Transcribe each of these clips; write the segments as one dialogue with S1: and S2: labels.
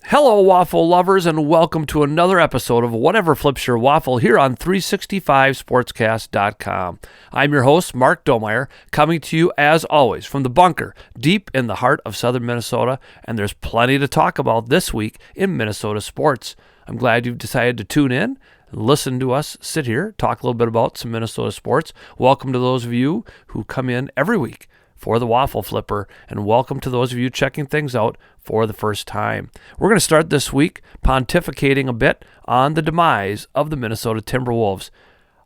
S1: Hello, Waffle lovers, and welcome to another episode of Whatever Flips Your Waffle here on 365sportscast.com. I'm your host, Mark Domeyer, coming to you, as always, from the bunker, deep in the heart of southern Minnesota, and there's plenty to talk about this week in Minnesota sports. I'm glad you've decided to tune in and listen to us sit here, talk a little bit about some Minnesota sports. Welcome to those of you who come in every week for the Waffle Flipper, and welcome to those of you checking things out for the first time. We're going to start this week pontificating a bit on the demise of the Minnesota Timberwolves.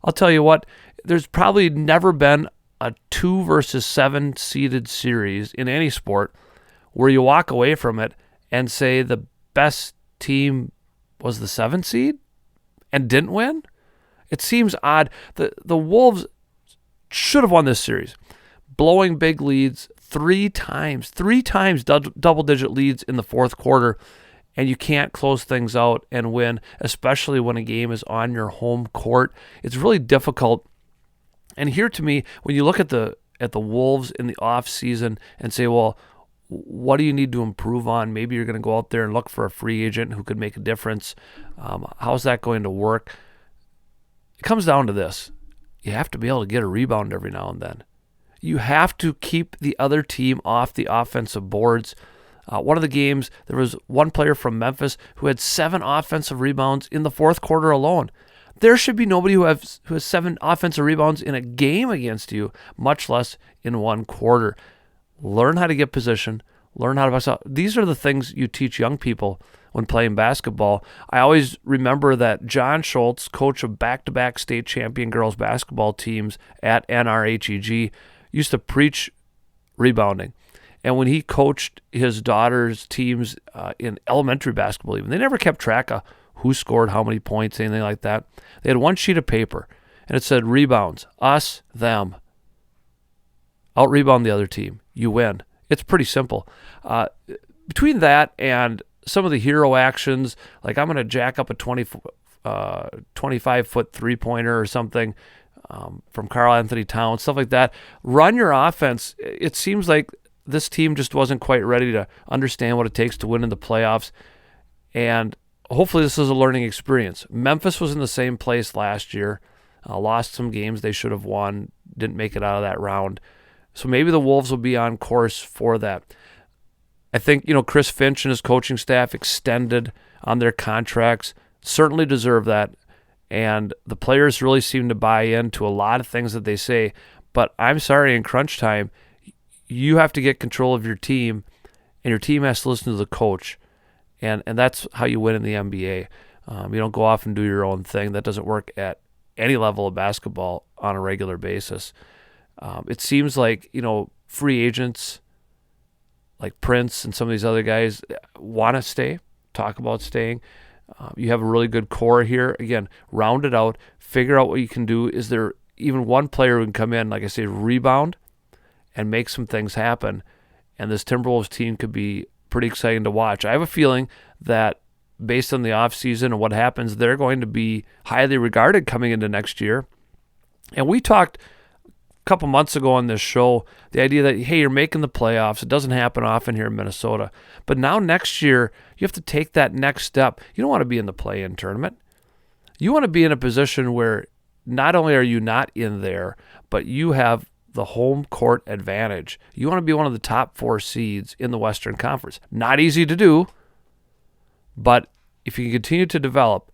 S1: I'll tell you what, there's probably never been a 2 versus 7 seeded series in any sport where you walk away from it and say the best team was the 7 seed and didn't win. It seems odd. The Wolves should have won this series, blowing big leads three times double-digit leads in the fourth quarter, and you can't close things out and win, especially when a game is on your home court. It's really difficult. And here, to me, when you look at the Wolves in the offseason and say, well, what do you need to improve on? Maybe you're going to go out there and look for a free agent who could make a difference. How's that going to work? It comes down to this. You have to be able to get a rebound every now and then. You have to keep the other team off the offensive boards. One of the games, there was one player from Memphis who had 7 offensive rebounds in the fourth quarter alone. There should be nobody who has 7 offensive rebounds in a game against you, much less in one quarter. Learn how to get position. Learn how to box out. These are the things you teach young people when playing basketball. I always remember that John Schultz, coach of back-to-back state champion girls basketball teams at NRHEG, used to preach rebounding. And when he coached his daughter's teams in elementary basketball even, they never kept track of who scored how many points, anything like that. They had one sheet of paper, and it said rebounds, us, them. Out-rebound the other team. You win. It's pretty simple. Between that and some of the hero actions, like I'm going to jack up a 25-foot three-pointer or something, from Karl Anthony Towns, stuff like that. Run your offense. It seems like this team just wasn't quite ready to understand what it takes to win in the playoffs, and hopefully this is a learning experience. Memphis was in the same place last year, lost some games they should have won, didn't make it out of that round. So maybe the Wolves will be on course for that. I think, Chris Finch and his coaching staff extended on their contracts, certainly deserve that. And the players really seem to buy into a lot of things that they say. But I'm sorry, in crunch time, you have to get control of your team, and your team has to listen to the coach. And that's how you win in the NBA. You don't go off and do your own thing. That doesn't work at any level of basketball on a regular basis. It seems like, free agents like Prince and some of these other guys want to stay, talk about staying. You have a really good core here. Again, round it out. Figure out what you can do. Is there even one player who can come in, like I say, rebound and make some things happen? And this Timberwolves team could be pretty exciting to watch. I have a feeling that based on the offseason and what happens, they're going to be highly regarded coming into next year. And we talked a couple months ago on this show, the idea that, hey, you're making the playoffs. It doesn't happen often here in Minnesota. But now next year, you have to take that next step. You don't want to be in the play-in tournament. You want to be in a position where not only are you not in there, but you have the home court advantage. You want to be one of the top 4 seeds in the Western Conference. Not easy to do, but if you continue to develop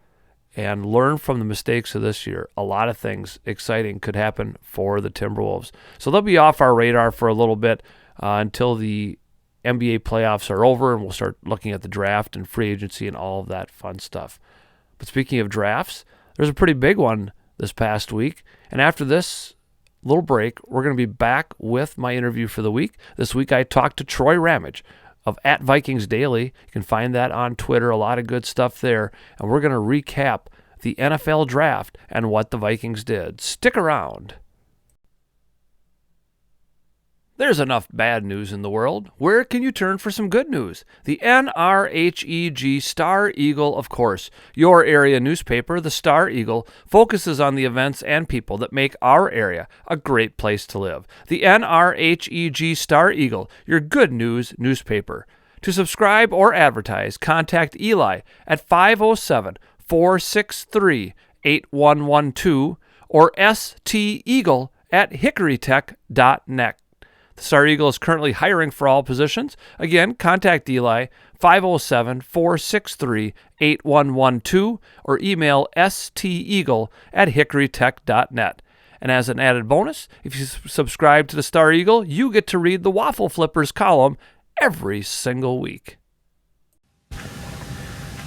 S1: and learn from the mistakes of this year, a lot of things exciting could happen for the Timberwolves. So they'll be off our radar for a little bit until the NBA playoffs are over, and we'll start looking at the draft and free agency and all of that fun stuff. But speaking of drafts, there's a pretty big one this past week. And after this little break, we're going to be back with my interview for the week. This week I talked to Troy Ramage of @Vikings Daily. You can find that on Twitter, a lot of good stuff there. And we're going to recap the NFL draft and what the Vikings did. Stick around. There's enough bad news in the world. Where can you turn for some good news? The NRHEG Star Eagle, of course. Your area newspaper, the Star Eagle, focuses on the events and people that make our area a great place to live. The NRHEG Star Eagle, your good news newspaper. To subscribe or advertise, contact Eli at 507-463-8112 or steagle@hickorytech.net. The Star Eagle is currently hiring for all positions. Again, contact Eli 507-463-8112 or email steagle@hickorytech.net. And as an added bonus, if you subscribe to the Star Eagle, you get to read the Waffle Flippers column every single week.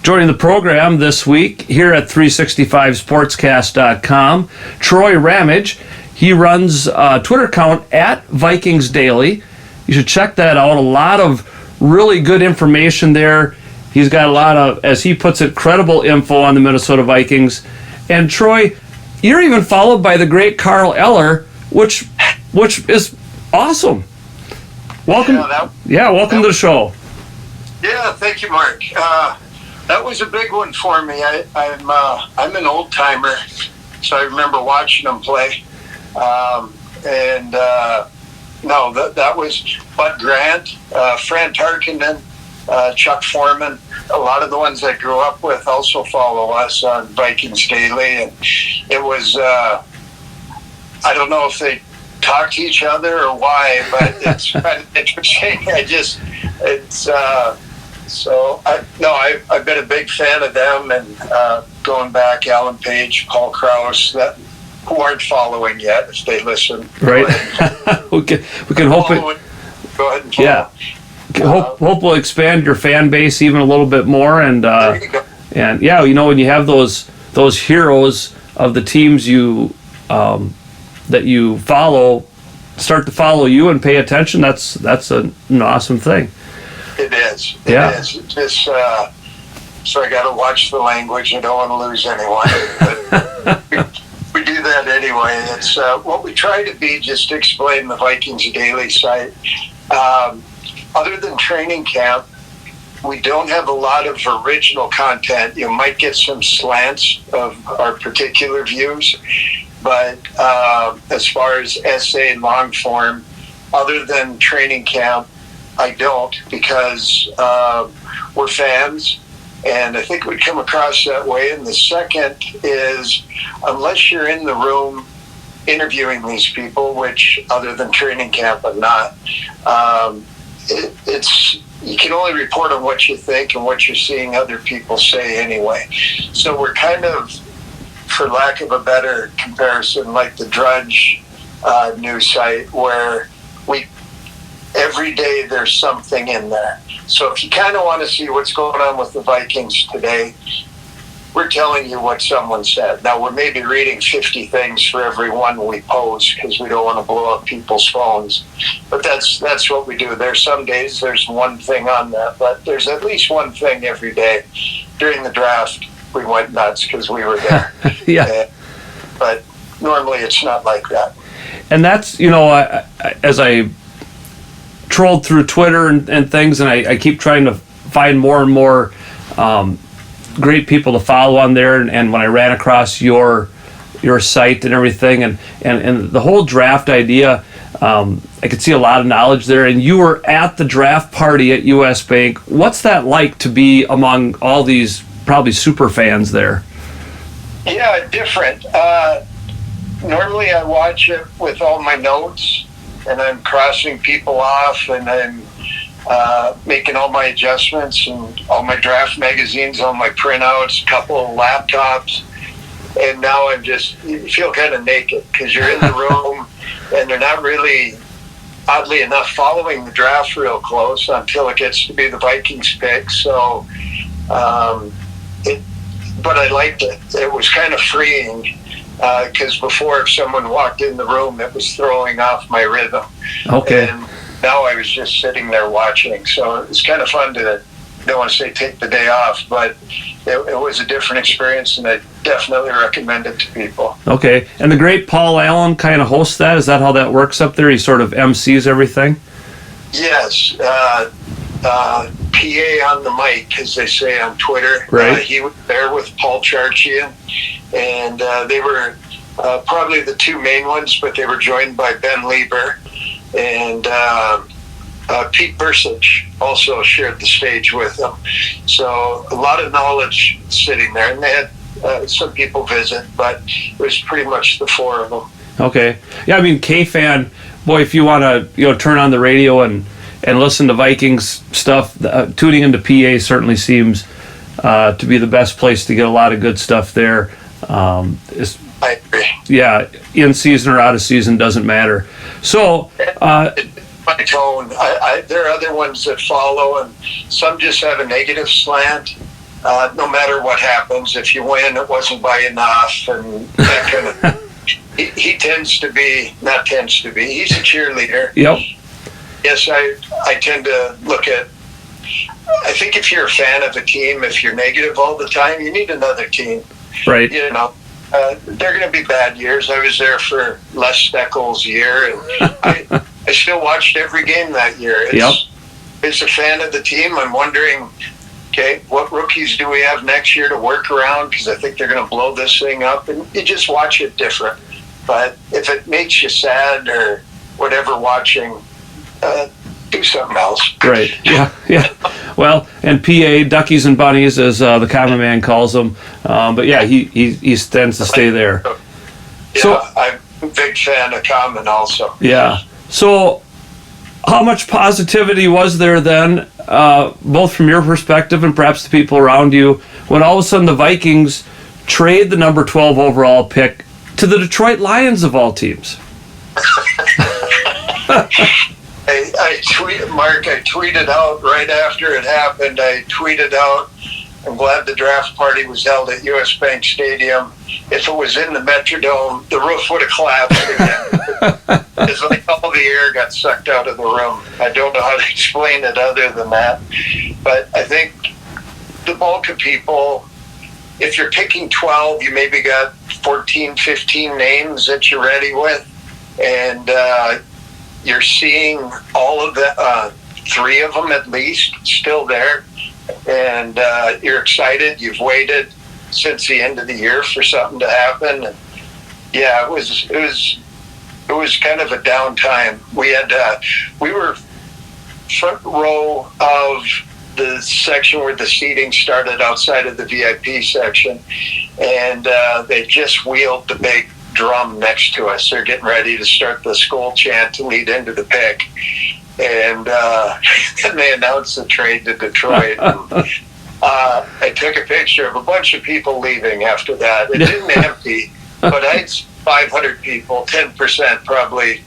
S1: Joining the program this week here at 365sportscast.com, Troy Ramage. He runs a Twitter account at Vikings Daily. You should check that out. A lot of really good information there. He's got a lot of, as he puts it, credible info on the Minnesota Vikings. And Troy, you're even followed by the great Carl Eller, which is awesome. Welcome. Welcome to the show.
S2: Yeah, thank you, Mark. That was a big one for me. I'm an old timer, so I remember watching them play. That was Bud Grant, Fran Tarkenton, Chuck Foreman. A lot of the ones I grew up with also follow us on Vikings Daily, and it was I don't know if they talk to each other or why, but it's kind of interesting. I've been a big fan of them, and going back, Alan Page, Paul Krause, who aren't following yet, if they listen.
S1: Right. we can hope it.
S2: Go ahead and follow.
S1: Yeah. Hope we'll expand your fan base even a little bit more, and
S2: there you go.
S1: And yeah, when you have those heroes of the teams that you follow start to follow you and pay attention, that's an awesome thing.
S2: It is. It is. It just, so I got to watch the language. I don't want to lose anyone. But we do that anyway. It's what we try to be, just to explain the Vikings Daily site. Other than training camp, we don't have a lot of original content. You might get some slants of our particular views, but as far as essay long form, other than training camp, I don't, because we're fans, and I think we come across that way. And the second is, unless you're in the room interviewing these people, which other than training camp I'm not, it's you can only report on what you think and what you're seeing other people say anyway. So we're kind of, for lack of a better comparison, like the Drudge news site, where every day there's something in there. So if you kind of want to see what's going on with the Vikings today, we're telling you what someone said. Now, we're maybe reading 50 things for every one we post, because we don't want to blow up people's phones. But that's what we do. There's some days there's one thing on that, but there's at least one thing every day. During the draft, we went nuts because we were there.
S1: Yeah.
S2: But normally it's not like that.
S1: And that's, as I trolled through Twitter and things, and I keep trying to find more and more great people to follow on there, and when I ran across your site and everything, and the whole draft idea, I could see a lot of knowledge there. And you were at the draft party at US Bank. What's that like to be among all these probably super fans there?
S2: Yeah, different. Normally I watch it with all my notes, and I'm crossing people off, and I'm making all my adjustments, and all my draft magazines, all my printouts, a couple of laptops. And now you feel kind of naked, because you're in the room and they're not really, oddly enough, following the draft real close until it gets to be the Vikings pick. So, but I liked it. It was kind of freeing, because before, if someone walked in the room, it was throwing off my rhythm.
S1: Okay.
S2: And now I was just sitting there watching. So it's kind of fun to, I don't want to say take the day off, but it was a different experience, and I definitely recommend it to people.
S1: Okay. And the great Paul Allen kind of hosts that? Is that how that works up there? He sort of MCs everything?
S2: Yes. PA on the mic, as they say on Twitter.
S1: Right.
S2: He was there with Paul Charchian, and they were probably the two main ones, but they were joined by Ben Lieber and Pete Bursich also shared the stage with them. So a lot of knowledge sitting there, and they had some people visit, but it was pretty much the four of them.
S1: Okay. Yeah, I mean, K-Fan, boy, if you want to turn on the radio and listen to Vikings stuff, tuning into PA certainly seems to be the best place to get a lot of good stuff there.
S2: I agree.
S1: Yeah, in season or out of season, doesn't matter. So,
S2: my tone. There are other ones that follow, and some just have a negative slant. No matter what happens, if you win, it wasn't by enough, and that kind of. He tends to be, not tends to be. He's a cheerleader.
S1: Yep.
S2: Yes, I tend to look at. I think if you're a fan of a team, if you're negative all the time, you need another team.
S1: Right.
S2: You know, they're going to be bad years. I was there for Les Steckel's year, and I still watched every game that year. As a fan of the team, I'm wondering, okay, what rookies do we have next year to work around? Because I think they're going to blow this thing up, and you just watch it different. But if it makes you sad or whatever watching, do something else.
S1: Right. Yeah. Well, and PA, Duckies and Bunnies, as the common man calls them. But yeah, he tends to stay there.
S2: Yeah, so, I'm a big fan of Common also.
S1: Yeah. So how much positivity was there then, both from your perspective and perhaps the people around you, when all of a sudden the Vikings trade the number 12 overall pick to the Detroit Lions of all teams?
S2: I tweeted out right after it happened. I tweeted out, I'm glad the draft party was held at US Bank Stadium. If it was in the Metrodome, the roof would have collapsed again. It's like all the air got sucked out of the room. I don't know how to explain it other than that. But I think the bulk of people, if you're picking 12, you maybe got 14, 15 names that you're ready with. And you're seeing all of the, 3 of them at least, still there. And you're excited. You've waited since the end of the year for something to happen. And yeah, it was kind of a downtime. We were front row of the section where the seating started outside of the VIP section, and they just wheeled the big drum next to us. They're getting ready to start the skull chant to lead into the pick. And then they announced the trade to Detroit. And, I took a picture of a bunch of people leaving after that. It didn't empty, but I had 500 people, 10% probably.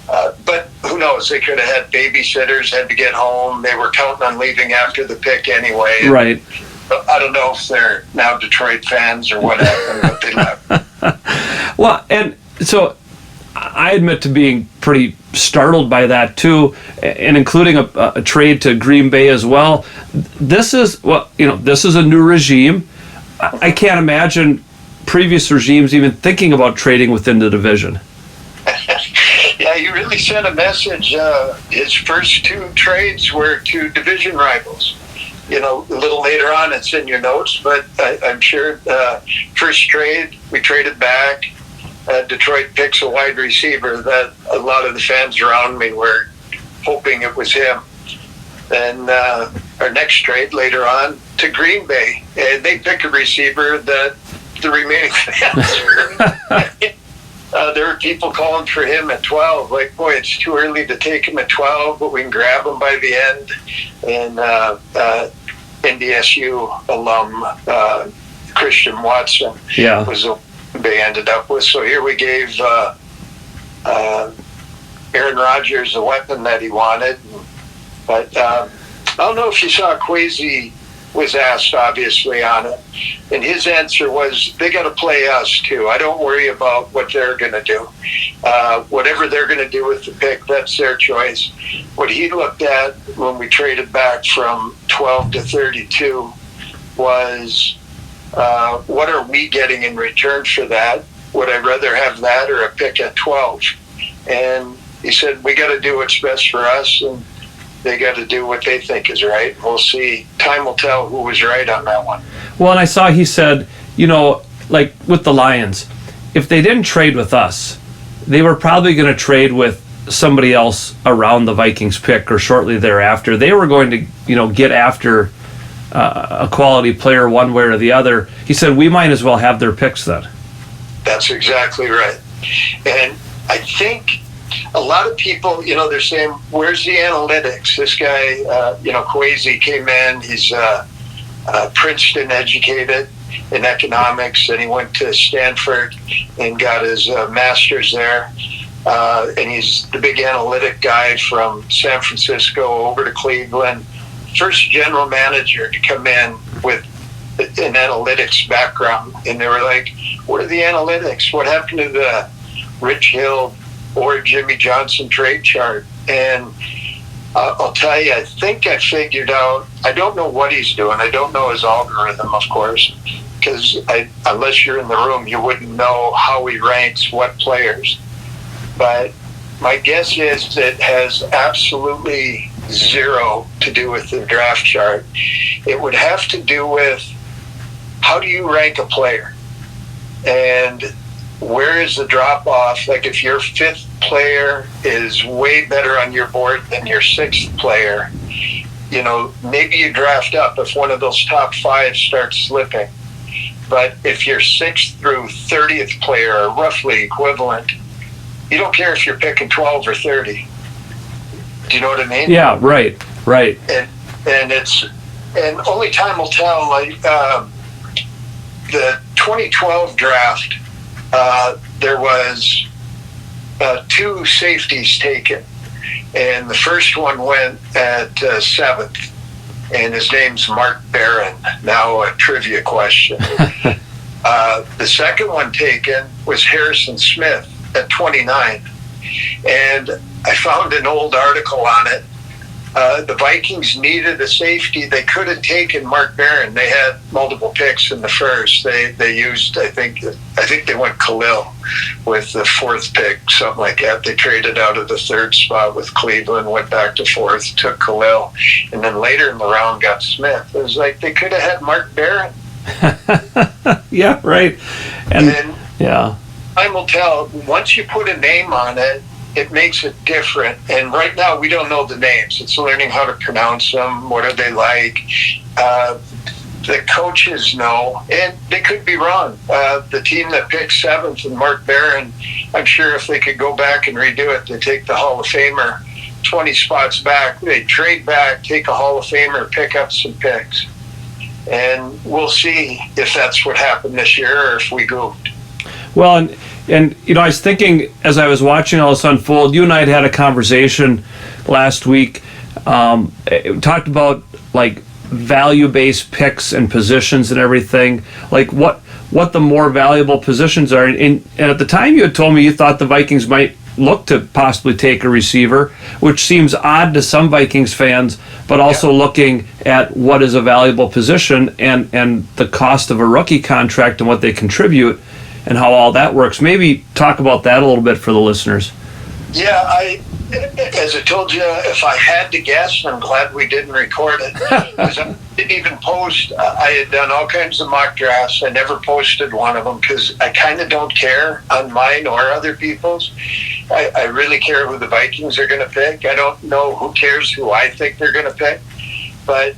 S2: But who knows? They could have had babysitters, had to get home. They were counting on leaving after the pick anyway.
S1: Right.
S2: I don't know if they're now Detroit fans or what happened, but they left.
S1: Well, and so I admit to being pretty startled by that too, and including a trade to Green Bay as well. This is a new regime. I can't imagine previous regimes even thinking about trading within the division.
S2: Yeah, he really sent a message. His first 2 trades were to division rivals. You know, a little later on, it's in your notes, but I'm sure first trade, we traded back. Detroit picks a wide receiver that a lot of the fans around me were hoping it was him. Then our next trade later on to Green Bay, and they pick a receiver that the remaining fans were. There were people calling for him at 12. Like, boy, it's too early to take him at 12, but we can grab him by the end. And NDSU alum Christian Watson was the they ended up with. So here we gave Aaron Rodgers a weapon that he wanted. But I don't know if you saw Kwesi was asked, obviously, on it. And his answer was, they got to play us, too. I don't worry about what they're going to do. Whatever they're going to do with the pick, that's their choice. What he looked at when we traded back from 12 to 32 was, what are we getting in return for that? Would I rather have that or a pick at 12? And he said, we got to do what's best for us, and they got to do what they think is right. We'll see. Time will tell who was right on that one.
S1: Well, and I saw he said, like with the Lions, if they didn't trade with us, they were probably going to trade with somebody else around the Vikings pick or shortly thereafter, they were going to, get after a quality player one way or the other. He said, we might as well have their picks then.
S2: That's exactly right. And I think a lot of people, they're saying, where's the analytics? This guy, Kwesi came in, he's Princeton educated in economics, and he went to Stanford and got his master's there. And he's the big analytic guy from San Francisco over to Cleveland. First general manager to come in with an analytics background. And they were like, what are the analytics? What happened to the Rich Hill or Jimmy Johnson trade chart? And I'll tell you, I think I figured out, I don't know what he's doing. I don't know his algorithm, of course, because unless you're in the room, you wouldn't know how he ranks what players. But my guess is it has absolutely zero to do with the draft chart. It would have to do with how do you rank a player? And where is the drop off? Like if your fifth player is way better on your board than your sixth player, maybe you draft up if one of those top five starts slipping. But if your sixth through 30th player are roughly equivalent, you don't care if you're picking 12 or 30. Do you know what I mean?
S1: Yeah, right.
S2: And only time will tell. Like the 2012 draft, there was 2 safeties taken, and the first one went at 7th, and his name's Mark Barron. Now a trivia question. The second one taken was Harrison Smith at 29, and I found an old article on it. The Vikings needed a safety. They could have taken Mark Barron. They had multiple picks in the first. They used, I think they went Khalil with the 4th pick, something like that. They traded out of the 3rd spot with Cleveland, went back to 4th, took Khalil, and then later in the round got Smith. It was like they could have had Mark Barron.
S1: Yeah, right. And yeah.
S2: Time will tell. Once you put a name on it, it makes it different. And right now, we don't know the names. It's learning how to pronounce them. What are they like? The coaches know, and they could be wrong. The team that picked 7th and Mark Barron, I'm sure if they could go back and redo it, they take the Hall of Famer 20 spots back. They trade back, take a Hall of Famer, pick up some picks. And we'll see if that's what happened this year or if we goofed.
S1: Well, and I was thinking as I was watching all this unfold, you and I had a conversation last week. Talked about like value-based picks and positions and everything. Like what the more valuable positions are. And at the time, you had told me you thought the Vikings might look to possibly take a receiver, which seems odd to some Vikings fans, but also looking at what is a valuable position and the cost of a rookie contract and what they contribute and how all that works. Maybe talk about that a little bit for the listeners.
S2: Yeah, as I told you, if I had to guess, I'm glad we didn't record it, because I didn't even post. I had done all kinds of mock drafts. I never posted one of them because I kind of don't care on mine or other people's. I really care who the Vikings are going to pick. I don't know who cares who I think they're going to pick. But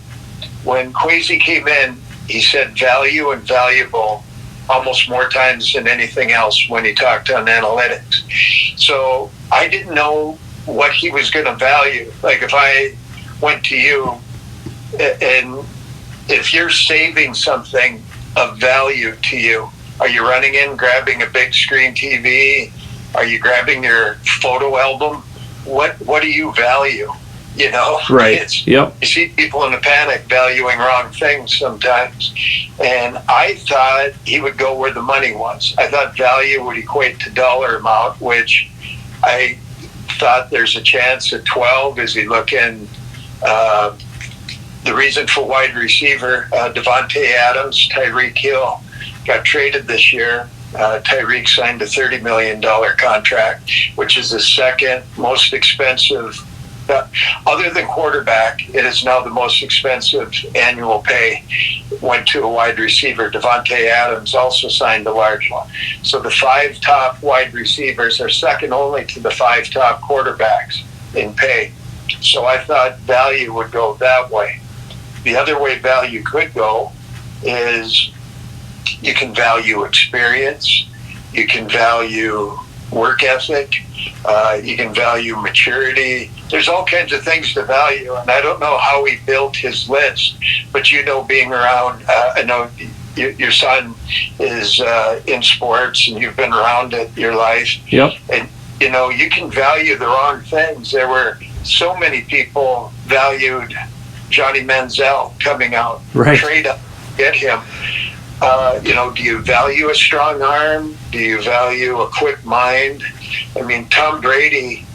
S2: when Kwesi came in, he said value and valuable almost more times than anything else when he talked on analytics. So I didn't know what he was going to value. Like if I went to you and if you're saving something of value to you, are you running in, grabbing a big screen TV? Are you grabbing your photo album? What do you value?
S1: Right. Yep.
S2: You see people in a panic valuing wrong things sometimes. And I thought he would go where the money was. I thought value would equate to dollar amount, which I thought there's a chance at 12. Is he looking? The reason for wide receiver, Devontae Adams, Tyreek Hill got traded this year. Tyreek signed a $30 million contract, which is the second most expensive Other than quarterback, it is now the most expensive annual pay went to a wide receiver. Devontae Adams also signed a large one. So the 5 top wide receivers are second only to the 5 top quarterbacks in pay. So I thought value would go that way. The other way value could go is you can value experience, you can value work ethic, you can value maturity. There's all kinds of things to value, and I don't know how he built his list, but being around, I know your son is in sports, and you've been around it your life.
S1: Yep.
S2: And, you can value the wrong things. There were so many people valued Johnny Manziel coming out,
S1: right.
S2: Trade up, get him. Do you value a strong arm? Do you value a quick mind? I mean, Tom Brady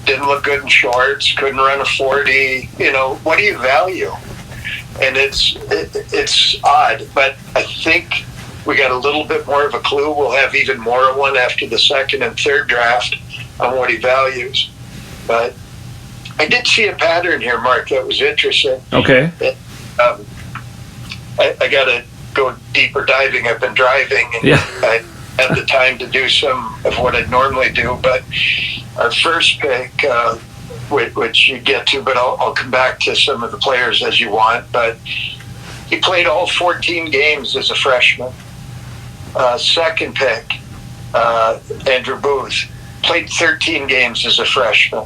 S2: didn't look good in shorts, couldn't run a 40. What do you value? And it's odd, but I think we got a little bit more of a clue. We'll have even more of one after the second and third draft on what he values. But I did see a pattern here, Mark, that was interesting.
S1: Okay.
S2: I got to go deeper diving. I've been driving, and I had the time to do some of what I'd normally do. But our first pick, which you get to, but I'll come back to some of the players as you want. But he played all 14 games as a freshman. Second pick, Andrew Booth, played 13 games as a freshman.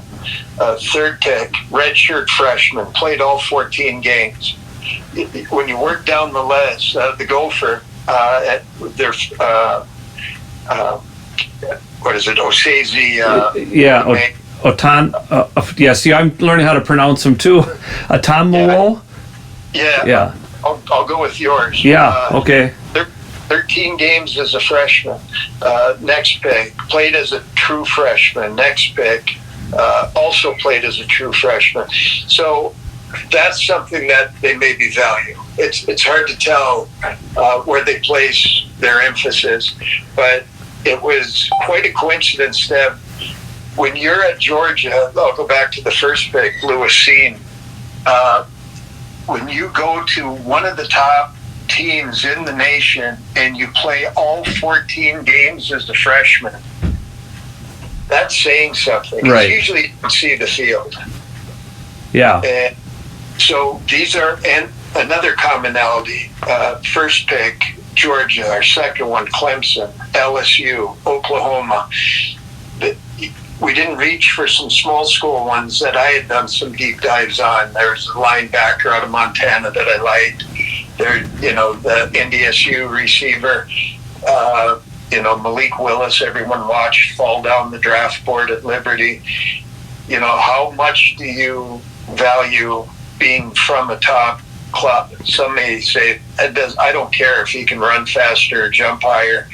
S2: Third pick, redshirt freshman, played all 14 games. When you work down the list, the Gopher, what is it, Osaze?
S1: See, I'm learning how to pronounce them too. Atamolo?
S2: Yeah. I'll go with yours.
S1: Yeah, okay.
S2: 13 games as a freshman. Next pick, played as a true freshman. Next pick, also played as a true freshman. So that's something that they maybe value. It's hard to tell where they place their emphasis, but it was quite a coincidence that when you're at Georgia, I'll go back to the first pick, Lewis Seen. When you go to one of the top teams in the nation and you play all 14 games as a freshman, that's saying something.
S1: Right.
S2: Usually you can see the field.
S1: Yeah.
S2: And so these are, and another commonality, first pick, Georgia, our second one, Clemson, LSU, Oklahoma. We didn't reach for some small school ones that I had done some deep dives on. There's a linebacker out of Montana that I liked. There, the NDSU receiver, Malik Willis, everyone watched fall down the draft board at Liberty. How much do you value being from a top club? Some may say, I don't care if he can run faster or jump higher.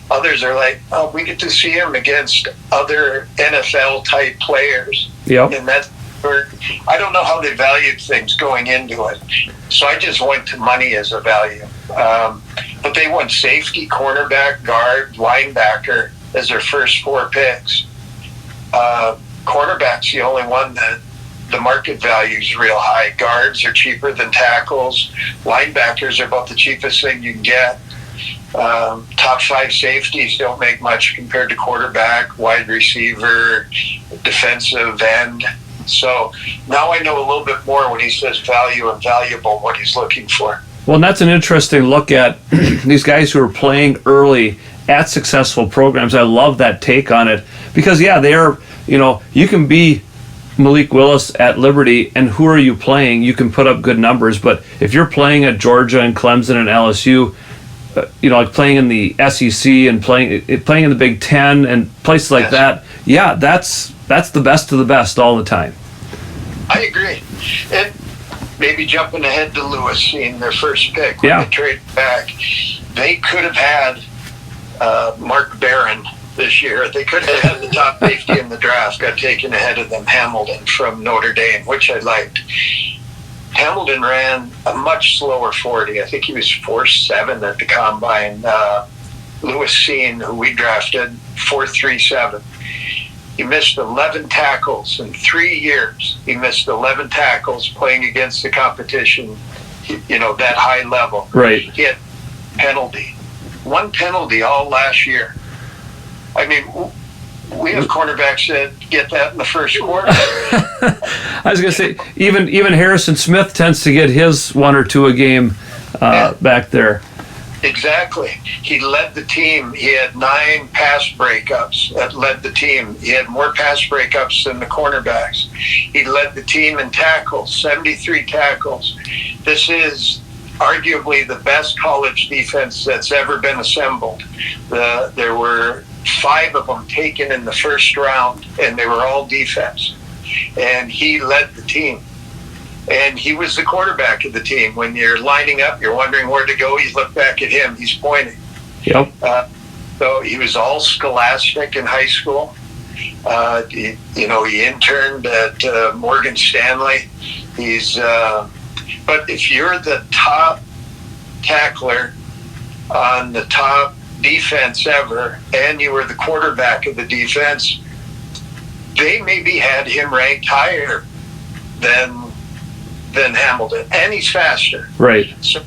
S2: Others are like, we get to see him against other NFL-type players.
S1: Yep.
S2: And that's where, I don't know how they valued things going into it. So I just went to money as a value. But they went safety, cornerback, guard, linebacker as their first 4 picks. Cornerback's the only one that the market value is real high. Guards are cheaper than tackles. Linebackers are about the cheapest thing you can get. Top 5 safeties don't make much compared to quarterback, wide receiver, defensive end. So now I know a little bit more when he says value and valuable, what he's looking for.
S1: Well, and that's an interesting look at these guys who are playing early at successful programs. I love that take on it because, they are, you can be Malik Willis at Liberty, and who are you playing? You can put up good numbers, but if you're playing at Georgia and Clemson and LSU, like playing in the SEC and playing in the Big Ten and places like that, that's the best of the best all the time.
S2: I agree. And maybe jumping ahead to Lewis, seeing their first pick when they trade back, they could have had Mark Barron this year. They could have had the top safety in the draft, got taken ahead of them, Hamilton from Notre Dame, which I liked. Hamilton ran a much slower 40. I think he was 4.7 at the combine. Lewis Seen, who we drafted, 4.37. He missed 11 tackles in 3 years. He missed 11 tackles playing against the competition, that high level.
S1: Right.
S2: He had penalty. One penalty all last year. I mean, we have cornerbacks that get that in the first quarter.
S1: I was going to say, even Harrison Smith tends to get his 1 or 2 a game back there.
S2: Exactly. He led the team. He had 9 pass breakups that led the team. He had more pass breakups than the cornerbacks. He led the team in tackles, 73 tackles. This is arguably the best college defense that's ever been assembled. There were 5 of them taken in the first round, and they were all defense. And he led the team. And he was the quarterback of the team. When you're lining up, you're wondering where to go, you look back at him, he's pointing.
S1: Yep.
S2: So he was all scholastic in high school. He interned at Morgan Stanley. But if you're the top tackler on the top defense ever, and you were the quarterback of the defense, they maybe had him ranked higher than Hamilton, and he's faster.
S1: Right.
S2: So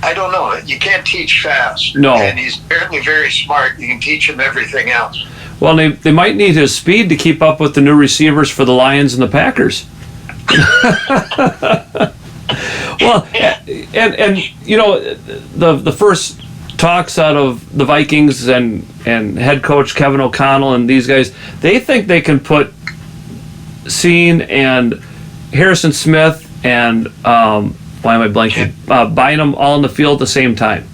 S2: I don't know. You can't teach fast.
S1: No.
S2: And he's apparently very smart. You can teach him everything else.
S1: Well, they might need his speed to keep up with the new receivers for the Lions and the Packers. Well, and the first talks out of the Vikings and head coach Kevin O'Connell and these guys, they think they can put Scene and Harrison Smith and why am I blanking? Bynum all in the field at the same time.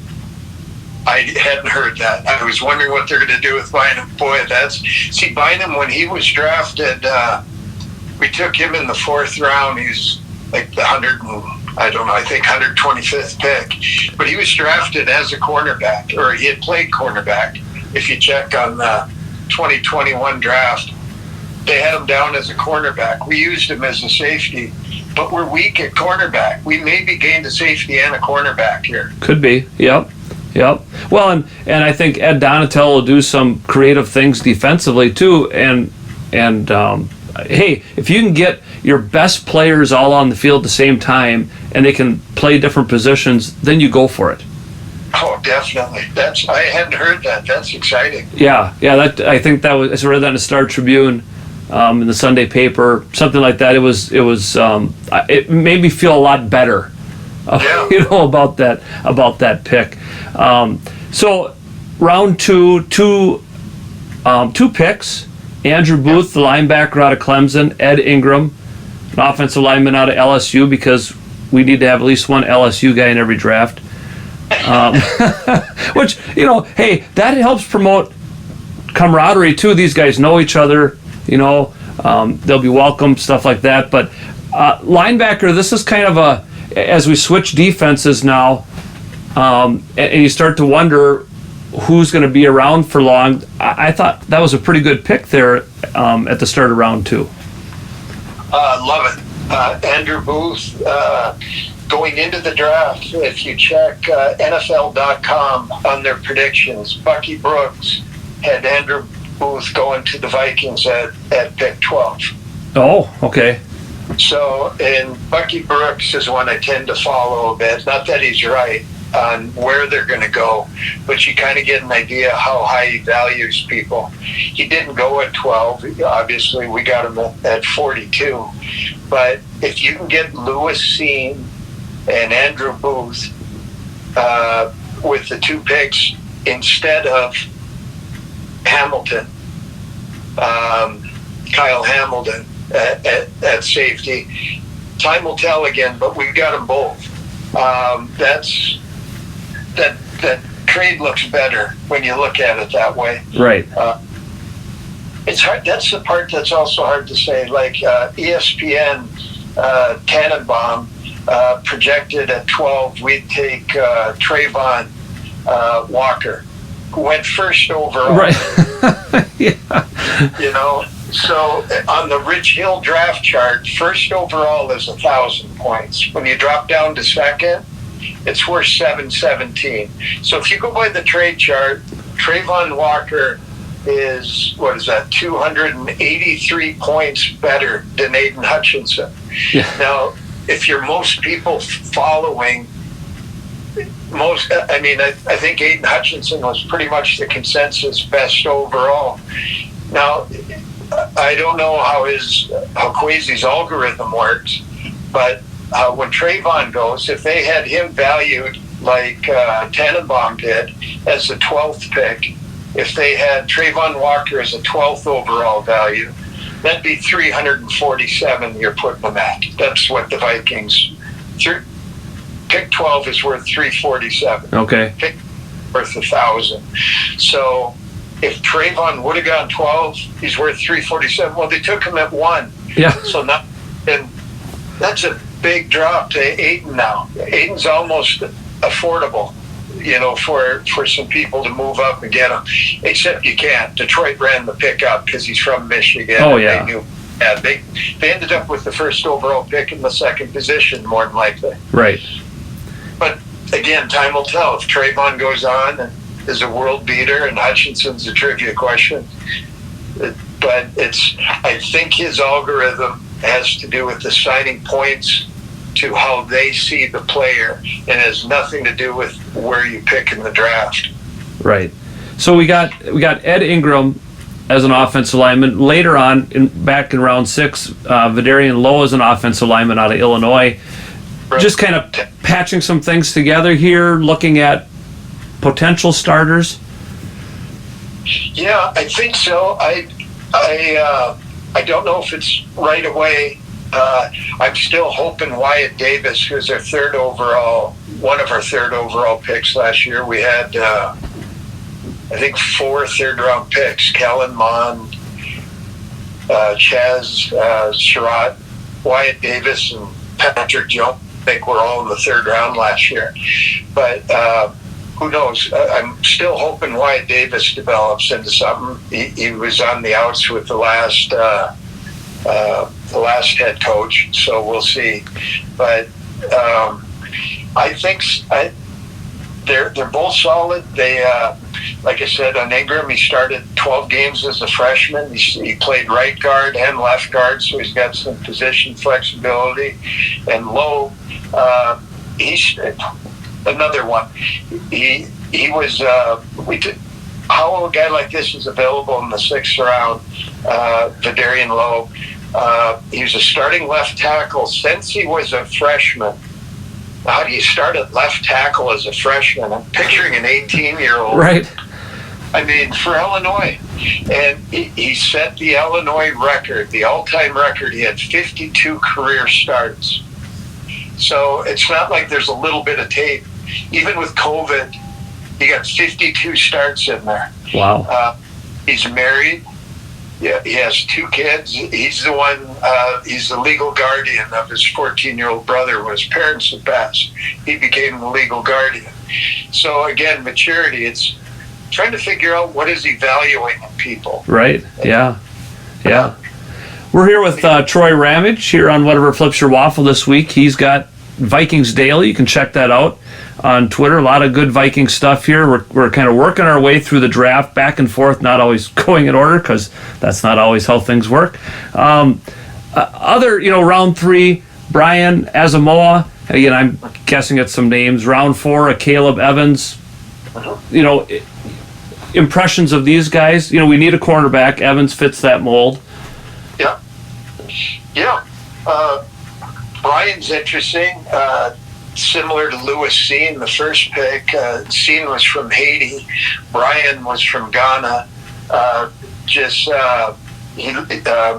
S2: I hadn't heard that. I was wondering what they're going to do with Bynum. Boy, Bynum, when he was drafted, we took him in the 4th round. He's like the 125th pick. But he was drafted as a cornerback, or he had played cornerback. If you check on the 2021 draft, they had him down as a cornerback. We used him as a safety, but we're weak at cornerback. We maybe gained a safety and a cornerback here.
S1: Could be. Yep. Well, and I think Ed Donatel will do some creative things defensively too. And hey, if you can get your best players all on the field at the same time and they can play different positions, then you go for it.
S2: Oh, definitely. I hadn't heard that. That's exciting.
S1: Yeah. I think that was. I read that in the Star Tribune. In the Sunday paper, something like that. It made me feel a lot better, about that pick. So round two picks. Andrew Booth, the linebacker out of Clemson. Ed Ingram, an offensive lineman out of LSU, because we need to have at least one LSU guy in every draft. Which, hey, that helps promote camaraderie too. These guys know each other. They'll be welcome, stuff like that. But linebacker, this is kind of as we switch defenses now, and you start to wonder who's going to be around for long. I thought that was a pretty good pick there at the start of round 2.
S2: Love it. Andrew Booth, going into the draft, if you check NFL.com on their predictions, Bucky Brooks had Andrew Booth going to the Vikings at pick 12.
S1: Oh, okay.
S2: So, and Bucky Brooks is one I tend to follow a bit. Not that he's right on where they're going to go, but you kind of get an idea how high he values people. He didn't go at 12. Obviously, we got him at 42. But if you can get Lewis Scene and Andrew Booth with the 2 picks instead of Hamilton, Kyle Hamilton at safety. Time will tell again, but we've got them both. That trade looks better when you look at it that way.
S1: Right.
S2: It's hard. That's the part that's also hard to say. Like ESPN, Tannenbaum projected at 12 we'd take Trayvon Walker, who went first overall.
S1: Right. Yeah.
S2: So on the Rich Hill draft chart, first overall is 1,000 points. When you drop down to second, it's worth 717. So if you go by the trade chart, Trayvon Walker is, 283 points better than Aiden Hutchinson.
S1: Yeah.
S2: Now, if you're most people following, I think Aiden Hutchinson was pretty much the consensus best overall. Now, I don't know how Kwesi's algorithm works, but when Trayvon goes, if they had him valued like Tannenbaum did as the 12th pick, if they had Trayvon Walker as a 12th overall value, that'd be 347 you're putting them at. That's what the Vikings... Pick 12 is worth 347.
S1: Okay.
S2: Pick worth 1,000. So if Trayvon would have gone 12, he's worth 347. Well, they took him at 1.
S1: Yeah.
S2: So now, and that's a big drop to Aiden now. Aiden's almost affordable, for some people to move up and get him. Except you can't. Detroit ran the pick up because he's from Michigan.
S1: Oh, yeah.
S2: They ended up with the first overall pick in the second position, more than likely.
S1: Right.
S2: But again, time will tell. If Trayvon goes on and is a world beater and Hutchinson's a trivia question. But I think his algorithm has to do with the signing points to how they see the player and has nothing to do with where you pick in the draft.
S1: Right. So we got Ed Ingram as an offensive lineman. Later on, back in round 6, Vidarian Lowe as an offensive lineman out of Illinois. Right. Just kind of patching some things together here, looking at potential starters.
S2: Yeah, I think so. I don't know if it's right away. I'm still hoping Wyatt Davis, who's one of our third overall picks last year. We had, I think, 4 third-round picks: Kellen Mond, Chaz Surratt, Wyatt Davis, and Patrick Jones. I think we're all in the 3rd round last year. But who knows? I'm still hoping Wyatt Davis develops into something. He was on the outs with the last head coach, so we'll see. But I think they're both solid. They, like I said, on Ingram, he started 12 games as a freshman. He played right guard and left guard, so he's got some position flexibility. And Lowe, he's another one. He was how a guy like this is available in the 6th round. Vidarian Lowe. He was a starting left tackle since he was a freshman. How do you start at left tackle as a freshman? I'm picturing an 18-year-old.
S1: Right.
S2: I mean, for Illinois. And he set the Illinois record, the all-time record. He had 52 career starts. So it's not like there's a little bit of tape. Even with COVID, he got 52 starts in there.
S1: Wow.
S2: He's married. Yeah, he has 2 kids. He's the one, he's the legal guardian of his 14-year-old brother when his parents had passed. He became the legal guardian. So again, maturity, it's trying to figure out what is he valuing in people.
S1: Right, yeah. We're here with Troy Ramage here on Whatever Flips Your Waffle this week. He's got Vikings Daily. You can check that out on Twitter. A lot of good Viking stuff here. We're kind of working our way through the draft, back and forth, not always going in order because that's not always how things work. Round 3, Brian Asamoah. Again, I'm guessing at some names. Round 4, Caleb Evans. Impressions of these guys. We need a cornerback. Evans fits that mold.
S2: Yeah. Brian's interesting. Similar to Lewis Seen, the first pick. Seen was from Haiti. Brian was from Ghana.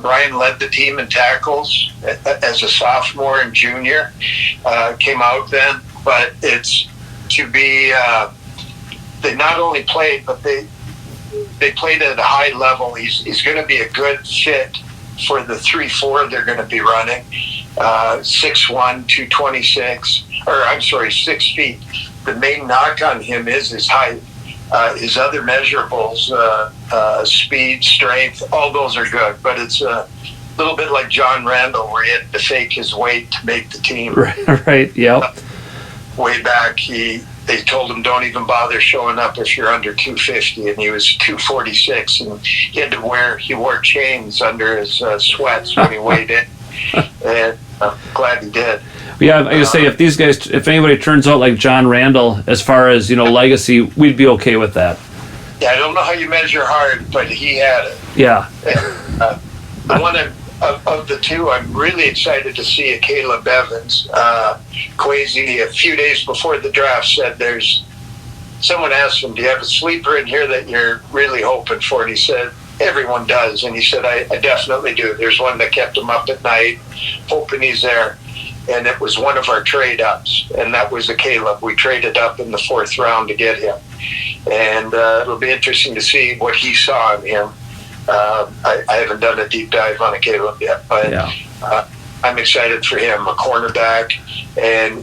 S2: Brian led the team in tackles as a sophomore and junior. Came out then, but it's to be. They not only played, but they played at a high level. He's going to be a good fit for the 3-4 they're going to be running. 6'1", 226, 6 feet. The main knock on him is his height. His other measurables, speed, strength, all those are good. But it's a little bit like John Randall, where he had to fake his weight to make the team.
S1: Right, yep.
S2: Way back, he they told him, don't even bother showing up if you're under 250, and he was 246, and he wore chains under his sweats when he weighed in, and I'm glad he did.
S1: Yeah, I just say if anybody turns out like John Randall, as far as legacy, we'd be okay with that.
S2: Yeah, I don't know how you measure hard, but he had it.
S1: Yeah.
S2: And, one of the two, I'm really excited to see a Caleb Evans. Kwesi, a few days before the draft, said someone asked him, do you have a sleeper in here that you're really hoping for? And he said, everyone does. And he said, I definitely do. There's one that kept him up at night, hoping he's there. And it was one of our trade-ups, and that was a Caleb. We traded up in the 4th round to get him. And it'll be interesting to see what he saw in him. I haven't done a deep dive on a Caleb yet, but I'm excited for him, a cornerback. And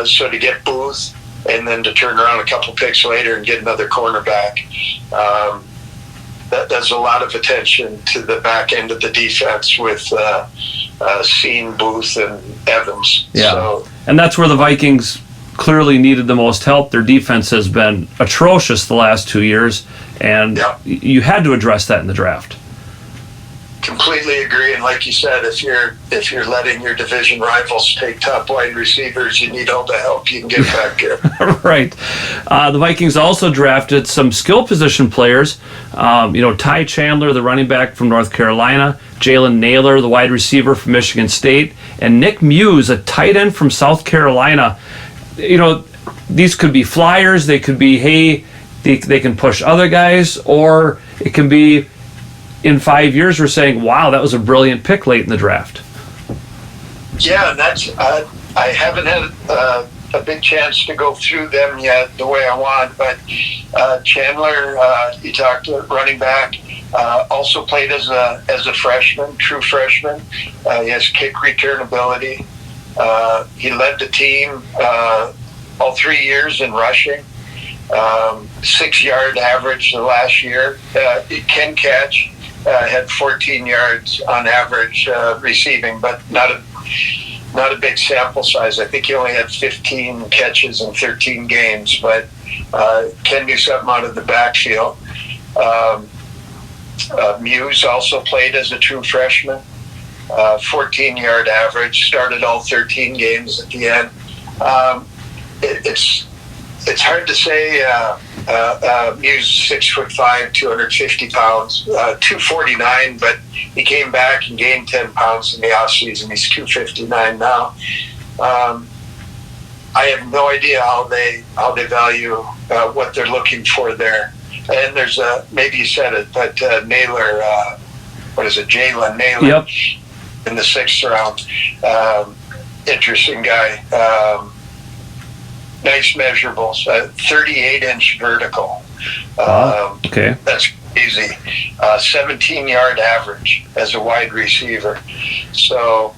S2: so to get Booth and then to turn around a couple picks later and get another cornerback, that's a lot of attention to the back end of the defense with Sean, Booth, and Evans.
S1: Yeah,
S2: so,
S1: and that's where the Vikings clearly needed the most help. Their defense has been atrocious the last 2 years, and you had to address that in the draft.
S2: Completely agree, and like you said, if you're letting your division rivals take top wide receivers, you need all the help you can get back here.
S1: Right. The Vikings also drafted some skill position players. Ty Chandler, the running back from North Carolina, Jalen Naylor, the wide receiver from Michigan State, and Nick Muse, a tight end from South Carolina. These could be flyers. They could be, hey, they can push other guys, or it can be, in 5 years, we're saying, wow, that was a brilliant pick late in the draft.
S2: Yeah, and that's I haven't had a big chance to go through them yet the way I want, but Chandler, you talked to running back, also played as a freshman, true freshman. He has kick return ability. He led the team all 3 years in rushing. 6-yard average the last year. He can catch. Had 14 yards on average receiving, but not a big sample size. I think he only had 15 catches in 13 games, but can do something out of the backfield. Muse also played as a true freshman. 14-yard average, started all 13 games at the end. It's hard to say. Muse 6'5", 250 pounds, 249, but he came back and gained 10 pounds in the offseason. He's 259 now. I have no idea how they value what they're looking for there. And there's maybe you said it, but Naylor, Jalen Naylor,
S1: yep,
S2: in the 6th round. Interesting guy. Nice measurables, 38-inch vertical.
S1: Okay.
S2: That's easy. 17-yard average as a wide receiver. So.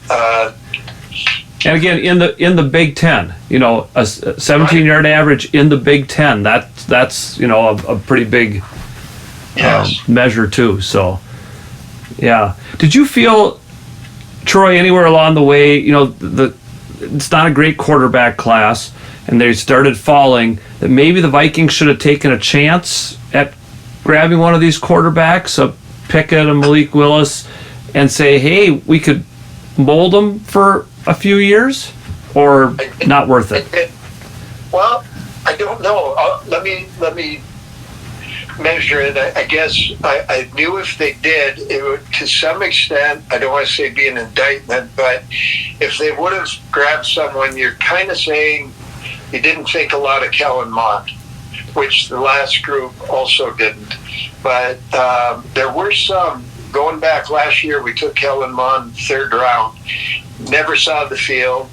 S1: And again, in the Big Ten, a 17-yard average in the Big Ten. That's a pretty big measure too. So, yeah. Did you feel, Troy, anywhere along the way, it's not a great quarterback class, and they started falling, that maybe the Vikings should have taken a chance at grabbing one of these quarterbacks, a Pickett, a Malik Willis, and say, hey, we could mold them for a few years, or not worth it?
S2: Well, I don't know. Let me measure it. I guess I knew if they did, it would, to some extent, I don't want to say be an indictment, but if they would have grabbed someone, you're kind of saying you didn't think a lot of Kellen Mond, which the last group also didn't. But there were some, going back last year, we took Kellen Mond 3rd round, never saw the field.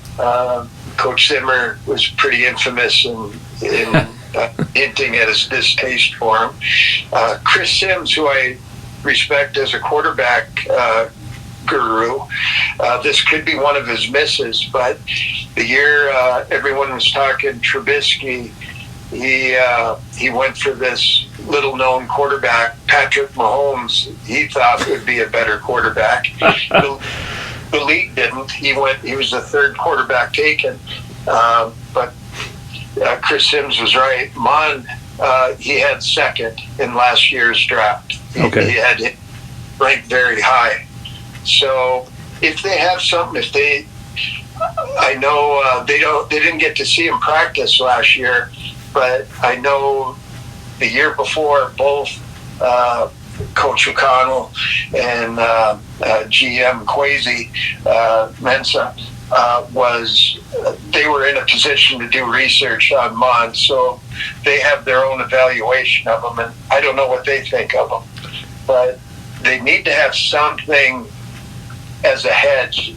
S2: Coach Zimmer was pretty infamous in hinting at his distaste for him. Chris Sims, who I respect as a quarterback guru, this could be one of his misses, but the year everyone was talking Trubisky, he went for this little-known quarterback, Patrick Mahomes. He thought would be a better quarterback. The league didn't. He was the 3rd quarterback taken, but Chris Sims was right. Mon, he had second in last year's draft. He had it ranked very high. So if they have something, I know they didn't get to see him practice last year, but I know the year before both Coach O'Connell and GM Kwesi Mensah they were in a position to do research on Mon, so they have their own evaluation of him, and I don't know what they think of him, but they need to have something as a hedge.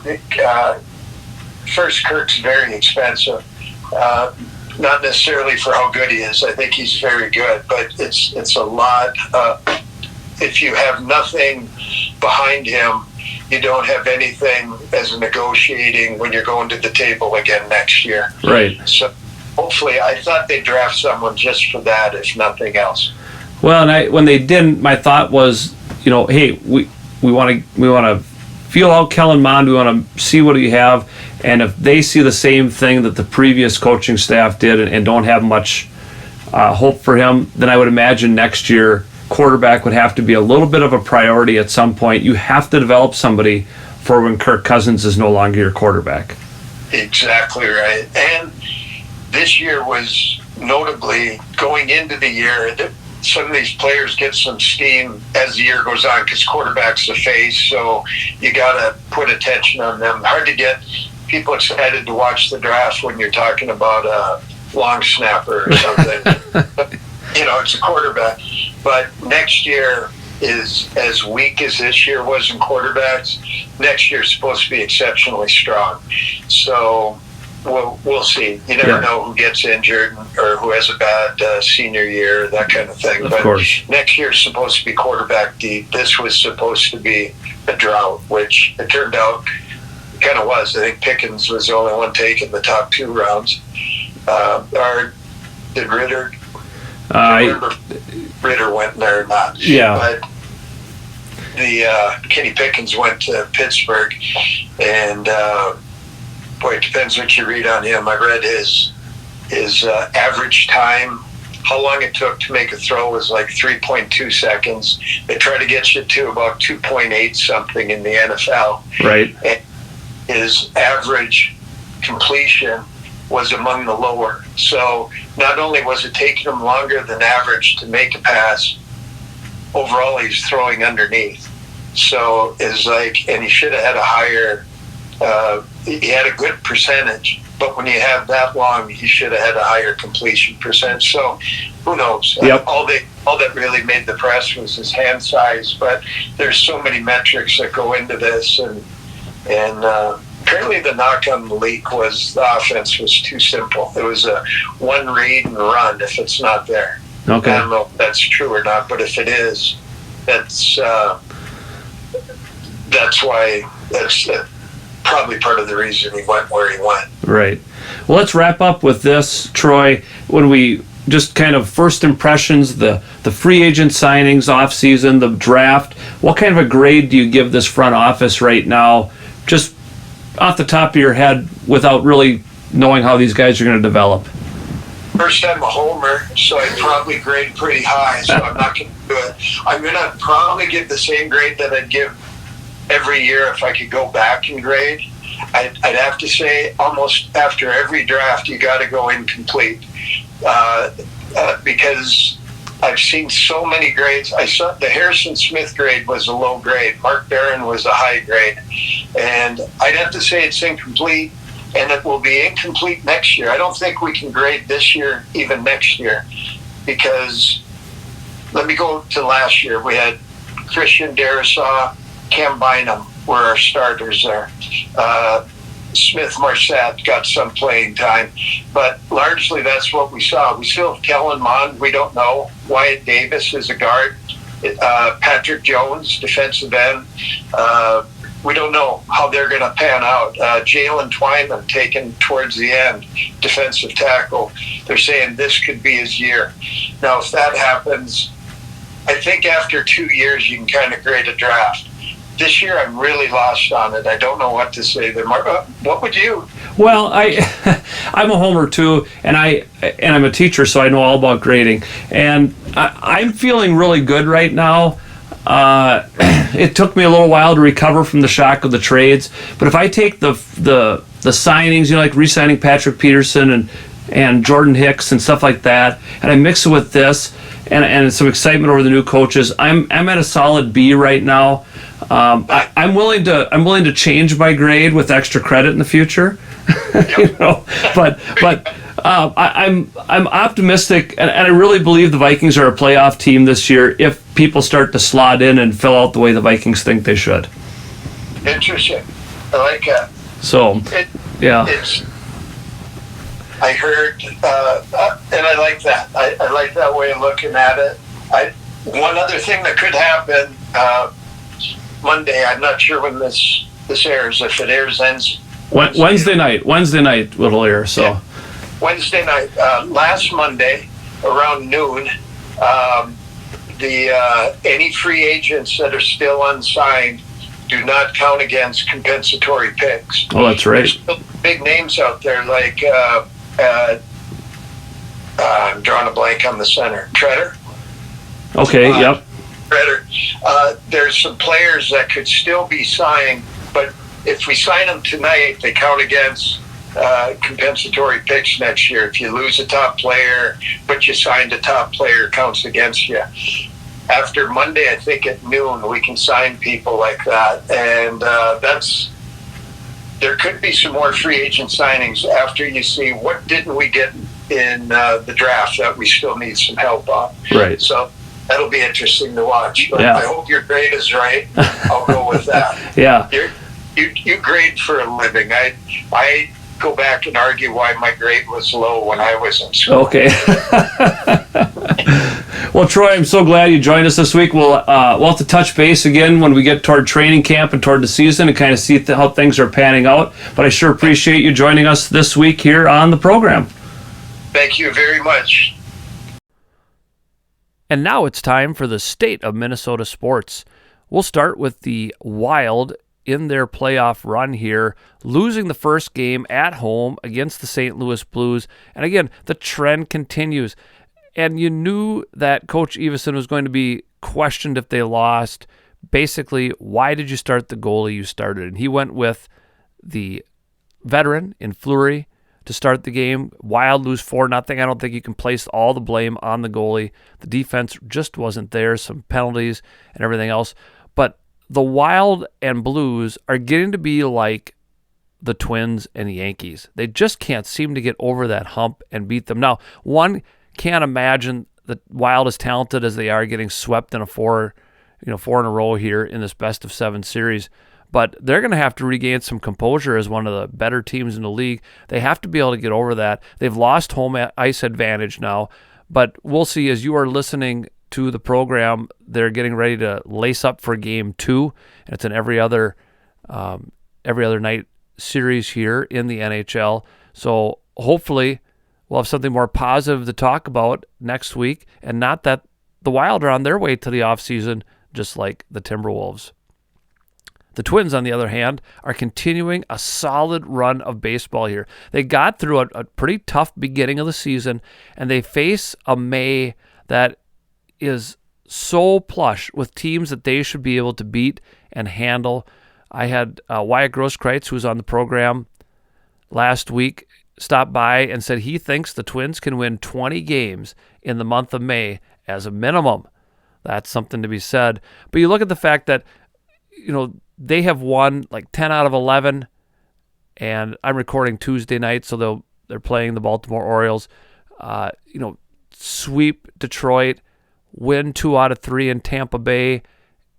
S2: First, Kirk's very expensive. Not necessarily for how good he is. I think he's very good, but it's a lot. If you have nothing behind him, you don't have anything as a negotiating when you're going to the table again next year.
S1: Right.
S2: So hopefully, I thought they'd draft someone just for that, if nothing else.
S1: Well, and when they didn't, my thought was, hey, we want to feel out Kellen Mond. We want to see what you have. And if they see the same thing that the previous coaching staff did and don't have much hope for him, then I would imagine next year quarterback would have to be a little bit of a priority at some point. You have to develop somebody for when Kirk Cousins is no longer your quarterback.
S2: Exactly right. And this year was notably going into the year that some of these players get some steam as the year goes on because quarterback's the face, so you got to put attention on them. Hard to get people excited to watch the draft when you're talking about a long snapper or something. It's a quarterback. But next year is as weak as this year was in quarterbacks. Next year is supposed to be exceptionally strong. So we'll see. You never know who gets injured or who has a bad senior year, that kind of thing. But next year is supposed to be quarterback deep. This was supposed to be a drought, which it turned out kind of was. I think Pickens was the only one taken the top 2 rounds. Or did Ritter? Ritter went there or not.
S1: Yeah.
S2: But Kenny Pickens went to Pittsburgh, and boy, it depends what you read on him. I read his average time, how long it took to make a throw was like 3.2 seconds. They try to get you to about 2.8 something in the NFL.
S1: Right.
S2: And his average completion was among the lower. So not only was it taking him longer than average to make a pass, overall he's throwing underneath. So it's like, and he should have had a higher, he had a good percentage, but when you have that long, he should have had a higher completion percentage. So who knows?
S1: Yep.
S2: All that really made the press was his hand size, but there's so many metrics that go into this, and apparently the knock on Malik was the offense was too simple. It was a one read and run if it's not there.
S1: Okay.
S2: I don't know if that's true or not, but if it is, that's why that's probably part of the reason he went where he went.
S1: Right. Well, let's wrap up with this, Troy. When we just kind of first impressions, the free agent signings, off season, the draft, what kind of a grade do you give this front office right now? Just off the top of your head without really knowing how these guys are going to develop.
S2: First, I'm a homer, so I probably grade pretty high, so I'm not going to do it. I'm going to probably give the same grade that I'd give every year if I could go back and grade. I'd have to say almost after every draft, you got to go incomplete because I've seen so many grades. I saw the Harrison Smith grade was a low grade. Mark Barron was a high grade. And I'd have to say it's incomplete, and it will be incomplete next year. I don't think we can grade this year, even next year, because let me go to last year. We had Christian Darisaw, Cam Bynum were our starters there. Smith Marset got some playing time, but largely that's what we saw. We still have Kellen Mond, we don't know. Wyatt Davis is a guard. Patrick Jones, defensive end. We don't know how they're going to pan out. Jalen Twyman taken towards the end, defensive tackle. They're saying this could be his year. Now, if that happens, I think after 2 years you can kind of grade a draft. this year I'm really lost on it. I don't know what to say there. What would you?
S1: Well, I'm a homer too, and I'm a teacher, so I know all about grading. And I'm feeling really good right now. It took me a little while to recover from the shock of the trades, but if I take the signings, like re-signing Patrick Peterson and Jordan Hicks and stuff like that, and I mix it with this and some excitement over the new coaches, I'm at a solid B right now. I'm willing to change my grade with extra credit in the future. But I'm optimistic, and I really believe the Vikings are a playoff team this year if people start to slot in and fill out the way the Vikings think they should.
S2: Interesting. I like that.
S1: So, yeah.
S2: I heard, and I like that. I like that way of looking at it. One other thing that could happen Monday, I'm not sure when this airs. If it airs
S1: Wednesday night it'll air. So
S2: yeah. Wednesday night, last Monday around noon, any free agents that are still unsigned do not count against compensatory picks.
S1: Oh, that's right.
S2: There's still big names out there like I'm drawing a blank on the center. Treader.
S1: Okay. Yep.
S2: Treader. There's some players that could still be signed, but if we sign them tonight, they count against compensatory picks next year. If you lose a top player, but you signed a top player, counts against you. After Monday, I think at noon, we can sign people like that. And there could be some more free agent signings after you see what didn't we get in the draft that we still need some help on.
S1: Right.
S2: So that'll be interesting to watch. But
S1: yeah.
S2: I hope your grade is right. I'll go with that.
S1: Yeah.
S2: You grade for a living. I go back and argue why my grade was low when I was in school.
S1: Okay. Well, Troy, I'm so glad you joined us this week. We'll have to touch base again when we get toward training camp and toward the season and kind of see how things are panning out. But I sure appreciate you joining us this week here on the program.
S2: Thank you very much.
S1: And now it's time for the State of Minnesota Sports. We'll start with the Wild in their playoff run here, losing the first game at home against the St. Louis Blues. And again, the trend continues. And you knew that Coach Evason was going to be questioned if they lost. Basically, why did you start the goalie you started? And he went with the veteran in Fleury to start the game. Wild lose 4-0. I don't think you can place all the blame on the goalie. The defense just wasn't there, some penalties and everything else. But the Wild and Blues are getting to be like the Twins and the Yankees. They just can't seem to get over that hump and beat them. Now, one can't imagine the Wild, as talented as they are, getting swept in a four in a row here in this best of 7 series. But they're going to have to regain some composure as one of the better teams in the league. They have to be able to get over that. They've lost home ice advantage now, but we'll see as you are listening to the program, they're getting ready to lace up for game 2. And it's an every other night series here in the NHL. So hopefully we'll have something more positive to talk about next week, and not that the Wild are on their way to the offseason just like the Timberwolves. The Twins, on the other hand, are continuing a solid run of baseball here. They got through a pretty tough beginning of the season, and they face a May that is so plush with teams that they should be able to beat and handle. I had Wyatt Grosskreitz, who was on the program last week, stop by and said he thinks the Twins can win 20 games in the month of May as a minimum. That's something to be said. But you look at the fact that, they have won like 10 out of 11, and I'm recording Tuesday night, so they're playing the Baltimore Orioles. Sweep Detroit, win 2 out of 3 in Tampa Bay,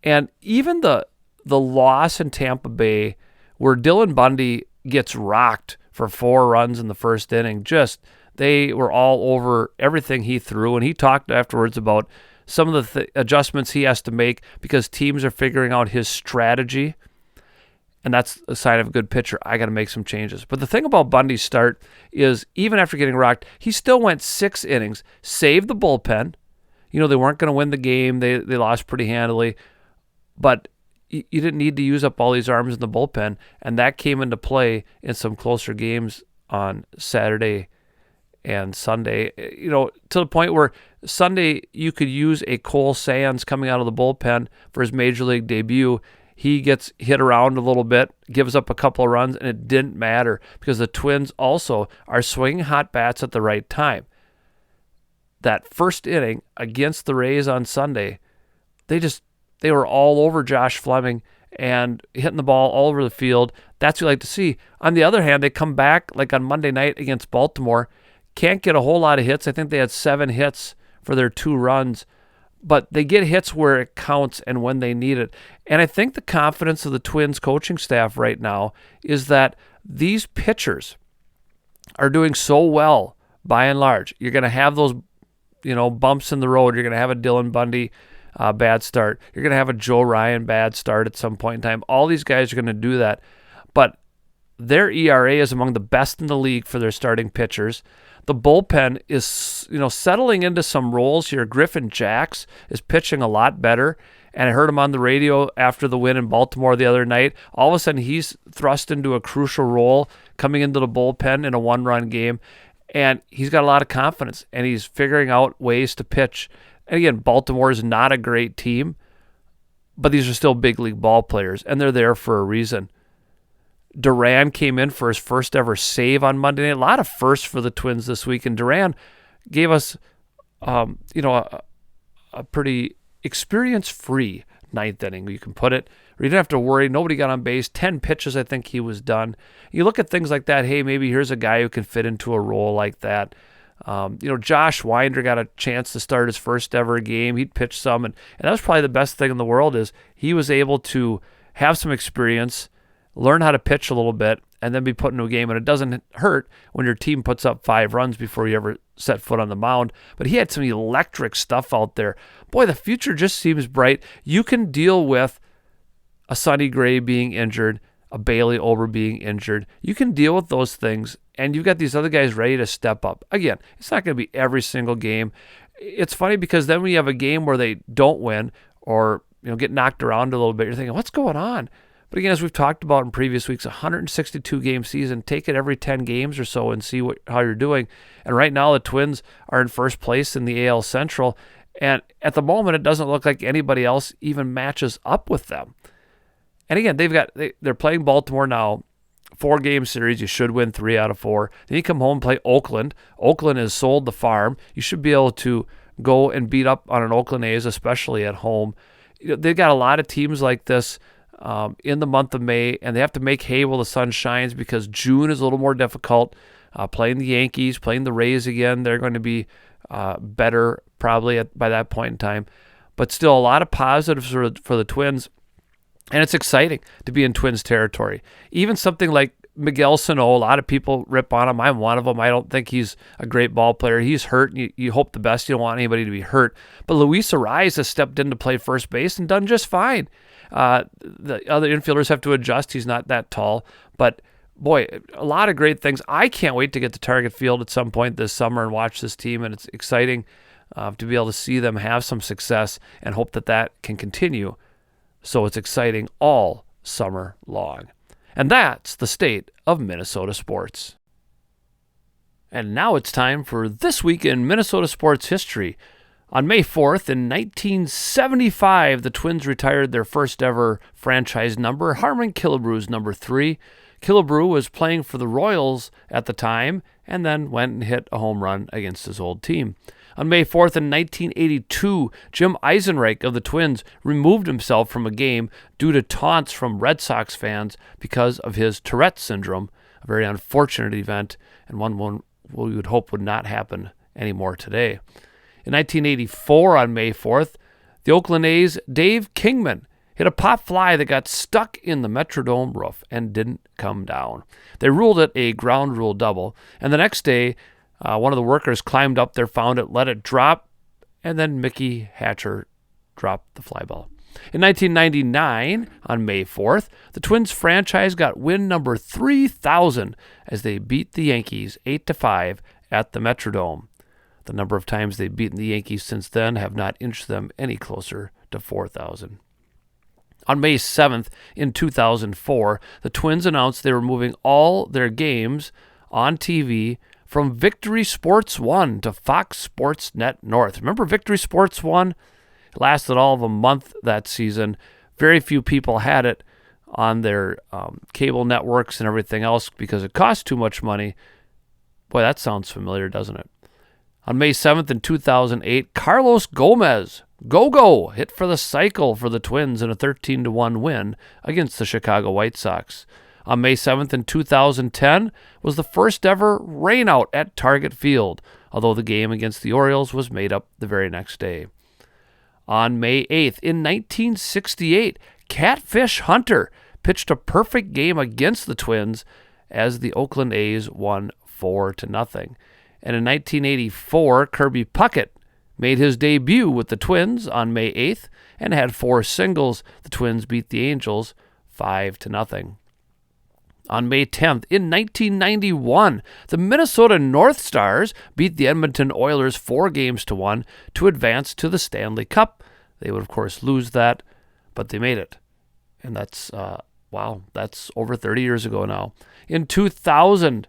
S1: and even the loss in Tampa Bay, where Dylan Bundy gets rocked for 4 runs in the first inning. They were all over everything he threw, and he talked afterwards about some of the adjustments he has to make because teams are figuring out his strategy, and that's a sign of a good pitcher. I got to make some changes. But the thing about Bundy's start is even after getting rocked, he still went 6 innings, saved the bullpen. They weren't going to win the game. They lost pretty handily. But you didn't need to use up all these arms in the bullpen, and that came into play in some closer games on Saturday and Sunday, to the point where Sunday you could use a Cole Sands coming out of the bullpen for his major league debut. He gets hit around a little bit, gives up a couple of runs, and it didn't matter because the Twins also are swinging hot bats at the right time. That first inning against the Rays on Sunday, they were all over Josh Fleming and hitting the ball all over the field. That's what you like to see. On the other hand, they come back like on Monday night against Baltimore, can't get a whole lot of hits. I think they had 7 hits for their 2 runs, but they get hits where it counts and when they need it. And I think the confidence of the Twins coaching staff right now is that these pitchers are doing so well by and large. You're going to have those, bumps in the road. You're going to have a Dylan Bundy bad start. You're going to have a Joe Ryan bad start at some point in time. All these guys are going to do that. But their ERA is among the best in the league for their starting pitchers. The bullpen is, settling into some roles here. Griffin Jacks is pitching a lot better. And I heard him on the radio after the win in Baltimore the other night. All of a sudden, he's thrust into a crucial role coming into the bullpen in a 1-run game. And he's got a lot of confidence, and he's figuring out ways to pitch. And again, Baltimore is not a great team, but these are still big league ball players, and they're there for a reason. Duran came in for his first ever save on Monday night. A lot of firsts for the Twins this week, and Duran gave us, a pretty experience-free ninth inning, you can put it. You didn't have to worry. Nobody got on base. 10 pitches, I think he was done. You look at things like that, hey, maybe here's a guy who can fit into a role like that. Josh Winder got a chance to start his first ever game. He'd pitched some, and that was probably the best thing in the world is he was able to have some experience, learn how to pitch a little bit, and then be put into a game. And it doesn't hurt when your team puts up 5 runs before you ever set foot on the mound. But he had some electric stuff out there. Boy, the future just seems bright. You can deal with a Sonny Gray being injured, a Bailey Ober being injured. You can deal with those things, and you've got these other guys ready to step up. Again, it's not going to be every single game. It's funny because then when you have a game where they don't win or get knocked around a little bit, you're thinking, what's going on? But again, as we've talked about in previous weeks, 162-game season, take it every 10 games or so and see how you're doing. And right now the Twins are in first place in the AL Central, and at the moment it doesn't look like anybody else even matches up with them. And again, they're playing Baltimore now, 4-game series. You should win 3 out of 4. Then you come home and play Oakland. Oakland has sold the farm. You should be able to go and beat up on an Oakland A's, especially at home. They've got a lot of teams like this in the month of May, and they have to make hay while the sun shines because June is a little more difficult. Playing the Yankees, playing the Rays again, they're going to be better probably by that point in time. But still a lot of positives for the Twins. And it's exciting to be in Twins territory. Even something like Miguel Sano, a lot of people rip on him. I'm one of them. I don't think he's a great ball player. He's hurt. You hope the best. You don't want anybody to be hurt. But Luis Arraez has stepped in to play first base and done just fine. The other infielders have to adjust. He's not that tall. But, boy, a lot of great things. I can't wait to get to Target Field at some point this summer and watch this team. And it's exciting to be able to see them have some success and hope that can continue. So it's exciting all summer long. And that's the state of Minnesota sports. And now it's time for This Week in Minnesota Sports History. On May 4th, in 1975, the Twins retired their first ever franchise number, Harmon Killebrew's number 3. Killebrew was playing for the Royals at the time and then went and hit a home run against his old team. On May 4th in 1982, Jim Eisenreich of the Twins removed himself from a game due to taunts from Red Sox fans because of his Tourette syndrome, a very unfortunate event and one we would hope would not happen anymore today. In 1984, on May 4th, the Oakland A's' Dave Kingman hit a pop fly that got stuck in the Metrodome roof and didn't come down. They ruled it a ground rule double, and the next day, one of the workers climbed up there, found it, let it drop, and then Mickey Hatcher dropped the fly ball. In 1999, on May 4th, the Twins franchise got win number 3,000 as they beat the Yankees 8-5 at the Metrodome. The number of times they've beaten the Yankees since then have not inched them any closer to 4,000. On May 7th in 2004, the Twins announced they were moving all their games on TV from Victory Sports 1 to Fox Sports Net North. Remember Victory Sports 1? It lasted all of a month that season. Very few people had it on their cable networks and everything else because it cost too much money. Boy, that sounds familiar, doesn't it? On May 7th in 2008, Carlos Gomez, Go-Go, hit for the cycle for the Twins in a 13-1 win against the Chicago White Sox. On May 7th in 2010 was the first ever rainout at Target Field, although the game against the Orioles was made up the very next day. On May 8th in 1968, Catfish Hunter pitched a perfect game against the Twins as the Oakland A's won 4-0. And in 1984, Kirby Puckett made his debut with the Twins on May 8th and had 4 singles. The Twins beat the Angels 5-0. On May 10th, in 1991, the Minnesota North Stars beat the Edmonton Oilers 4-1 to advance to the Stanley Cup. They would, of course, lose that, but they made it. And that's, that's over 30 years ago now. In 2000,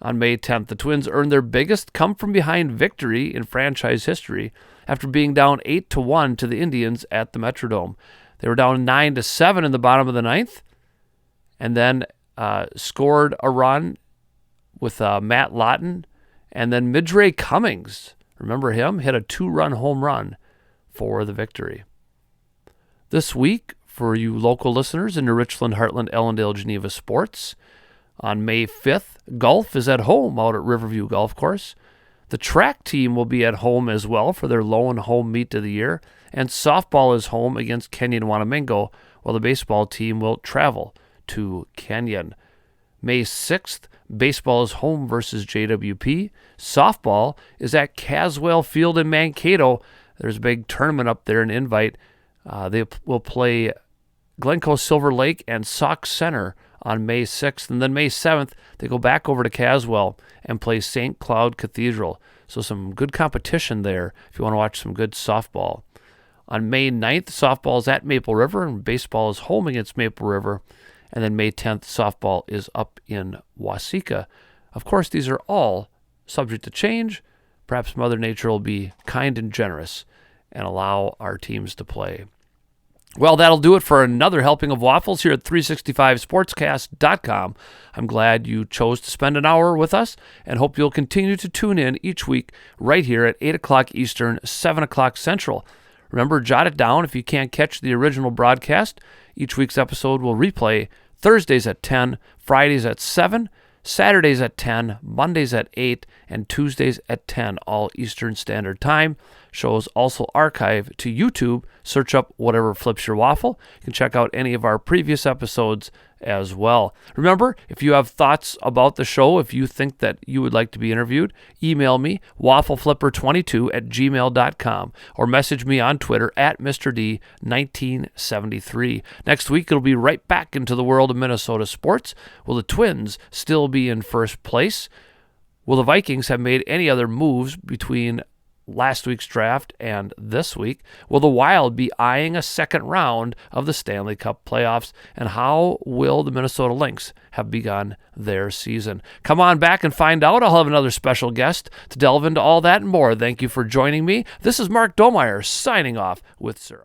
S1: on May 10th, the Twins earned their biggest come-from-behind victory in franchise history after being down 8-1 to the Indians at the Metrodome. They were down 9-7 in the bottom of the ninth, and then scored a run with Matt Lawton, and then Midray Cummings, remember him, hit a 2-run home run for the victory. This week, for you local listeners in New Richland, Heartland, Ellendale, Geneva sports, on May 5th, golf is at home out at Riverview Golf Course. The track team will be at home as well for their lone home meet of the year, and softball is home against Kenyon Wanamingo, while the baseball team will travel to Kenyon. May 6th, baseball is home versus JWP. Softball is at Caswell Field in Mankato. There's a big tournament up there, an invite. They will play Glencoe Silver Lake and Sauk Center on May 6th. And then May 7th, they go back over to Caswell and play St. Cloud Cathedral. So some good competition there if you want to watch some good softball. On May 9th, softball is at Maple River and baseball is home against Maple River. And then May 10th, softball is up in Waseca. Of course, these are all subject to change. Perhaps Mother Nature will be kind and generous and allow our teams to play. Well, that'll do it for another helping of waffles here at 365sportscast.com. I'm glad you chose to spend an hour with us and hope you'll continue to tune in each week right here at 8 o'clock Eastern, 7 o'clock Central. Remember, jot it down if you can't catch the original broadcast. Each week's episode will replay Thursdays at 10, Fridays at 7, Saturdays at 10, Mondays at 8, and Tuesdays at 10, all Eastern Standard Time. Shows also archive to YouTube. Search up whatever flips your waffle. You can check out any of our previous episodes as well. Remember, if you have thoughts about the show, if you think that you would like to be interviewed, email me, waffleflipper22@gmail.com, or message me on Twitter at MrD1973. Next week, it'll be right back into the world of Minnesota sports. Will the Twins still be in first place? Will the Vikings have made any other moves between last week's draft and this week? Will the Wild be eyeing a second round of the Stanley Cup playoffs? And how will the Minnesota Lynx have begun their season? Come on back and find out. I'll have another special guest to delve into all that and more. Thank you for joining me. This is Mark Domeyer signing off with Syrup.